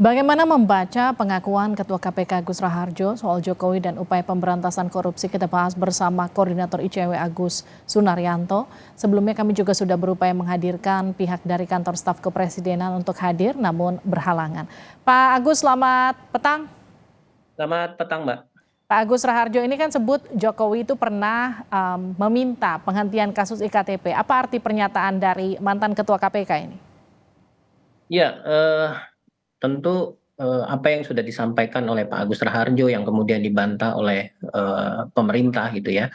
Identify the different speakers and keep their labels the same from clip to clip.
Speaker 1: Bagaimana membaca pengakuan Ketua KPK Agus Raharjo soal Jokowi dan upaya pemberantasan korupsi? Kita bahas bersama Koordinator ICW Agus Sunaryanto. Sebelumnya kami juga sudah berupaya menghadirkan pihak dari kantor staf kepresidenan untuk hadir namun berhalangan. Pak Agus, selamat petang.
Speaker 2: Selamat petang, Mbak.
Speaker 1: Pak Agus Raharjo ini kan sebut Jokowi itu pernah meminta penghentian kasus IKTP. Apa arti pernyataan dari mantan Ketua KPK ini?
Speaker 2: Ya, tentu apa yang sudah disampaikan oleh Pak Agus Raharjo yang kemudian dibantah oleh pemerintah gitu ya,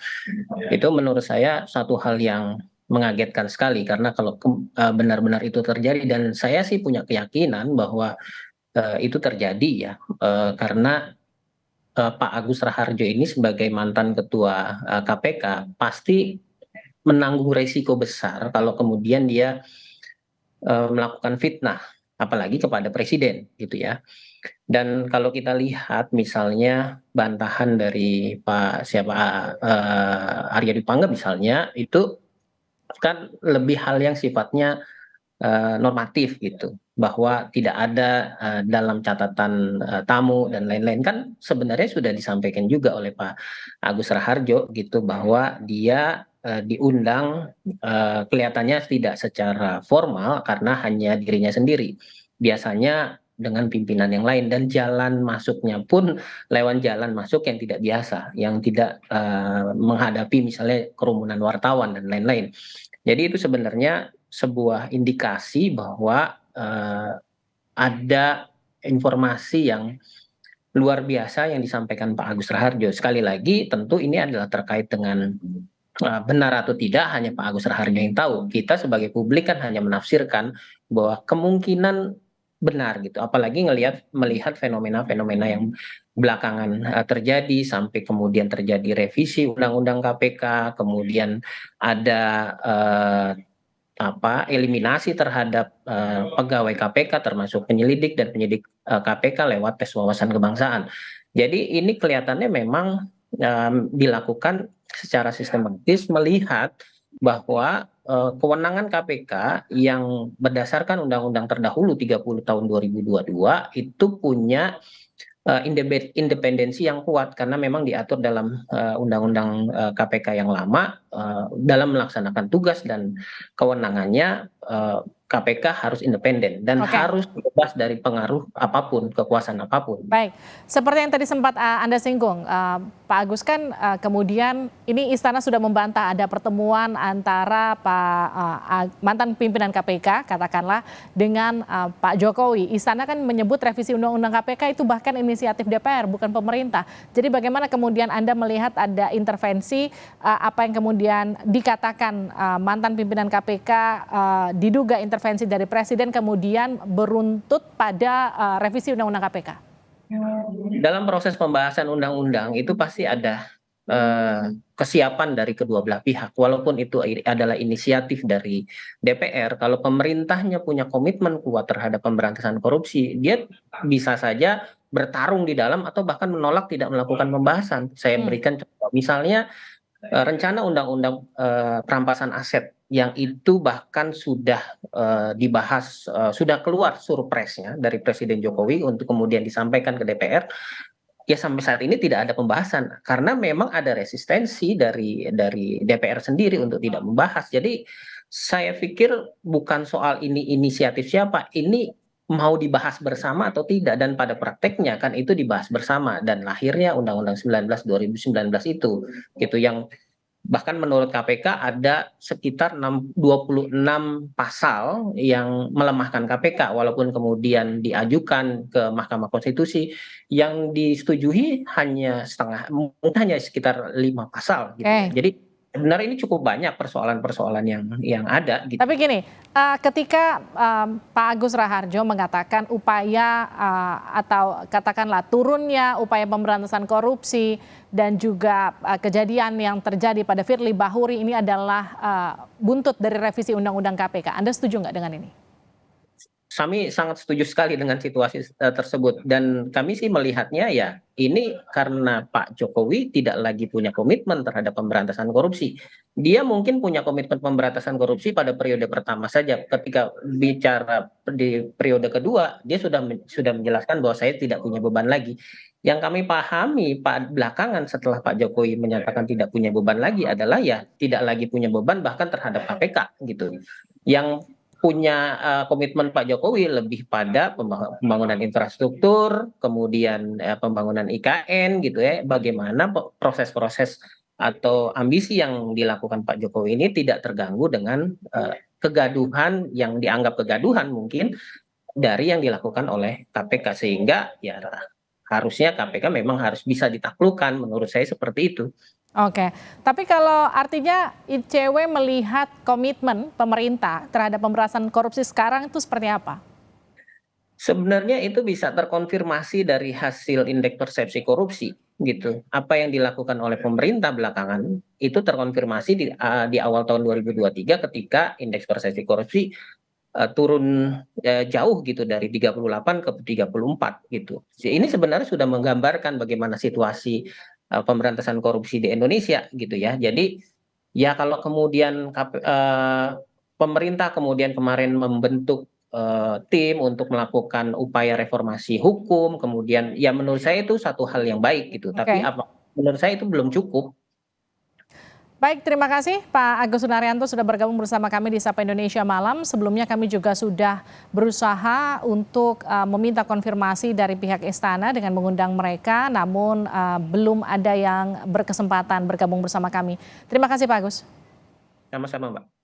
Speaker 2: itu menurut saya satu hal yang mengagetkan sekali karena kalau benar-benar itu terjadi dan saya sih punya keyakinan bahwa itu terjadi ya, karena Pak Agus Raharjo ini sebagai mantan ketua KPK pasti menanggung resiko besar kalau kemudian dia melakukan fitnah, apalagi kepada presiden gitu ya. Dan kalau kita lihat misalnya bantahan dari Arya Dwi Pangga misalnya itu kan lebih hal yang sifatnya normatif gitu, bahwa tidak ada dalam catatan tamu dan lain-lain, kan sebenarnya sudah disampaikan juga oleh Pak Agus Raharjo gitu bahwa dia diundang kelihatannya tidak secara formal karena hanya dirinya sendiri, biasanya dengan pimpinan yang lain, dan jalan masuknya pun lewat jalan masuk yang tidak biasa, yang tidak menghadapi misalnya kerumunan wartawan dan lain-lain. Jadi itu sebenarnya sebuah indikasi bahwa ada informasi yang luar biasa yang disampaikan Pak Agus Raharjo. Sekali lagi tentu ini adalah terkait dengan benar atau tidak hanya Pak Agus Raharjo yang tahu. Kita sebagai publik kan hanya menafsirkan bahwa kemungkinan benar gitu. Apalagi melihat fenomena-fenomena yang belakangan terjadi sampai kemudian terjadi revisi Undang-Undang KPK, kemudian ada eliminasi terhadap pegawai KPK termasuk penyelidik dan penyidik KPK lewat tes wawasan kebangsaan. Jadi ini kelihatannya memang dilakukan secara sistematis melihat bahwa kewenangan KPK yang berdasarkan undang-undang terdahulu 30 tahun 2022 itu punya independensi yang kuat karena memang diatur dalam undang-undang KPK yang lama, dalam melaksanakan tugas dan kewenangannya KPK harus independen dan harus bebas dari pengaruh apapun, kekuasaan apapun.
Speaker 1: Baik, seperti yang tadi sempat Anda singgung, Pak Agus, kan kemudian ini Istana sudah membantah ada pertemuan antara mantan pimpinan KPK katakanlah dengan Pak Jokowi. Istana kan menyebut revisi Undang-Undang KPK itu bahkan inisiatif DPR bukan pemerintah. Jadi bagaimana kemudian Anda melihat ada intervensi apa yang kemudian dikatakan mantan pimpinan KPK diduga intervensi dari presiden kemudian beruntut pada revisi Undang-Undang KPK?
Speaker 2: Dalam proses pembahasan undang-undang itu pasti ada kesiapan dari kedua belah pihak, walaupun itu adalah inisiatif dari DPR. Kalau pemerintahnya punya komitmen kuat terhadap pemberantasan korupsi, dia bisa saja bertarung di dalam atau bahkan menolak tidak melakukan pembahasan. Saya berikan contoh, misalnya rencana undang-undang perampasan aset yang itu bahkan sudah dibahas, sudah keluar surpresnya dari Presiden Jokowi untuk kemudian disampaikan ke DPR, ya sampai saat ini tidak ada pembahasan karena memang ada resistensi dari DPR sendiri untuk tidak membahas. Jadi saya pikir bukan soal ini inisiatif siapa, ini mau dibahas bersama atau tidak, dan pada prakteknya kan itu dibahas bersama dan lahirnya Undang-Undang 19 2019 itu gitu, yang bahkan menurut KPK ada sekitar 26 pasal yang melemahkan KPK, walaupun kemudian diajukan ke Mahkamah Konstitusi yang disetujui hanya setengah, mungkin hanya sekitar 5 pasal gitu. Jadi sebenarnya ini cukup banyak persoalan-persoalan yang ada gitu.
Speaker 1: Tapi gini, ketika Pak Agus Raharjo mengatakan upaya atau katakanlah turunnya upaya pemberantasan korupsi dan juga kejadian yang terjadi pada Firly Bahuri ini adalah buntut dari revisi Undang-Undang KPK, Anda setuju nggak dengan ini?
Speaker 2: kami sangat setuju sekali dengan situasi tersebut dan kami sih melihatnya ya ini karena Pak Jokowi tidak lagi punya komitmen terhadap pemberantasan korupsi. Dia mungkin punya komitmen pemberantasan korupsi pada periode pertama saja. Ketika bicara di periode kedua, dia sudah menjelaskan bahwa saya tidak punya beban lagi. Yang kami pahami belakangan setelah Pak Jokowi menyatakan tidak punya beban lagi adalah ya tidak lagi punya beban bahkan terhadap KPK gitu. Yang punya komitmen Pak Jokowi lebih pada pembangunan infrastruktur, kemudian pembangunan IKN gitu ya, bagaimana proses-proses atau ambisi yang dilakukan Pak Jokowi ini tidak terganggu dengan kegaduhan yang dianggap kegaduhan mungkin dari yang dilakukan oleh KPK sehingga ya harusnya KPK memang harus bisa ditaklukkan menurut saya seperti itu.
Speaker 1: Oke, tapi kalau artinya ICW melihat komitmen pemerintah terhadap pemberantasan korupsi sekarang itu seperti apa?
Speaker 2: Sebenarnya itu bisa terkonfirmasi dari hasil indeks persepsi korupsi gitu. Apa yang dilakukan oleh pemerintah belakangan itu terkonfirmasi di awal tahun 2023 ketika indeks persepsi korupsi turun jauh gitu dari 38 ke 34 gitu. Ini sebenarnya sudah menggambarkan bagaimana situasi pemberantasan korupsi di Indonesia gitu ya. Jadi ya kalau kemudian pemerintah kemudian kemarin membentuk tim untuk melakukan upaya reformasi hukum, kemudian ya menurut saya itu satu hal yang baik gitu. Tapi
Speaker 1: Oke.
Speaker 2: menurut saya itu belum cukup.
Speaker 1: Baik, terima kasih Pak Agus Sunaryanto sudah bergabung bersama kami di Sapa Indonesia Malam. Sebelumnya kami juga sudah berusaha untuk meminta konfirmasi dari pihak istana dengan mengundang mereka, namun belum ada yang berkesempatan bergabung bersama kami. Terima kasih Pak Agus.
Speaker 2: Sama-sama, Mbak.